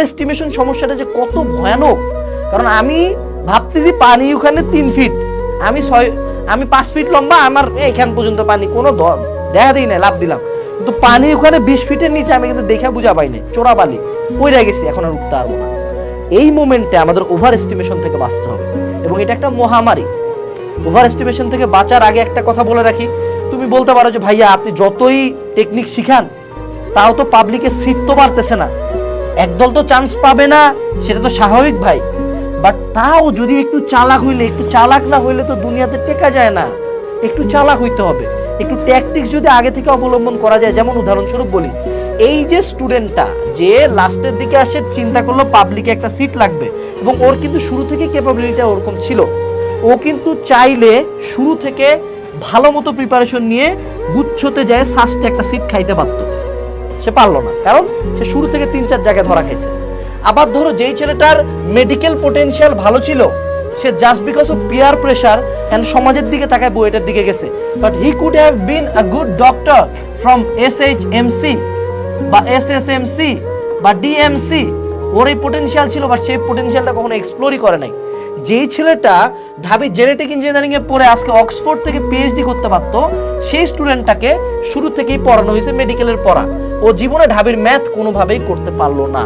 Estimation সমস্যাটা যে কত ভয়ানক, কারণ আমি ভাবতেছি পানি ওখানে 3 ফিট, আমি 5 ফিট লম্বা, আমার এইখান পর্যন্ত পানি, কোনো দেখা দিই না, লাভ দিলাম, কিন্তু পানি ওখানে 20 ফিটের নিচে আমি কিন্তু দেখা বুঝা পাই নাই, চোরা বালি পড়ে গেছি, এখন আর উঠতে পারবো না। এই মোমেন্টে আমাদের ওভার এস্টিমেশন থেকে বাঁচতে হবে, এবং এটা একটা মহামারী। ওভার এস্টিমেশন থেকে বাঁচার আগে একটা কথা বলে রাখি, তুমি বলতে পারো যে ভাইয়া আপনি যতই টেকনিক শিখান তাও তো পাবলিকের সিট তো বাড়তেছে না, একদল তো চান্স পাবে না, সেটা তো স্বাভাবিক ভাই, বাট তাও যদি একটু চালাক হইলে, একটু চালাক না হইলে তো দুনিয়াতে টেকা যায় না, একটু চালাক হইতে হবে, একটু ট্যাকটিক্স যদি আগে থেকে অবলম্বন করা যায়। যেমন উদাহরণস্বরূপ বলি, এই যে স্টুডেন্টটা যে লাস্টের দিকে আসে চিন্তা করলো পাবলিকে একটা সিট লাগবে, এবং ওর কিন্তু শুরু থেকে ক্যাপাবিলিটিটা ওরকম ছিল, ও কিন্তু চাইলে শুরু থেকে ভালো মতো প্রিপারেশন নিয়ে গুচ্ছতে যায় সাস্টে একটা সিট খাইতে পারতো, সে পারলো না, কারণ সে শুরু থেকে 3-4 জায়গায় ধরা খাইছে। আবার ধরো যেই ছেলেটার মেডিকেল পোটেনশিয়াল ভালো ছিল, সে just because of peer pressure and সমাজের দিকে তাকায় বুয়েটের দিকে গেছে, but he could have been a good doctor from SHMC বা SSMC বা DMC, ওর এই পোটেনশিয়াল ছিল, বাট সেই পোটেনশিয়ালটা কখনো এক্সপ্লোরই করে নাই। যেই ছেলেটা ঢাবি জেনেটিক ইঞ্জিনিয়ারিং এ পড়ে আজকে অক্সফোর্ড থেকে PhD করতে পারতো, সেই স্টুডেন্টটাকে শুরু থেকেই পড়ানো হয়েছে মেডিকেলের পড়া, ও জীবনে ঢাবির ম্যাথ কোনোভাবেই করতে পারলো না।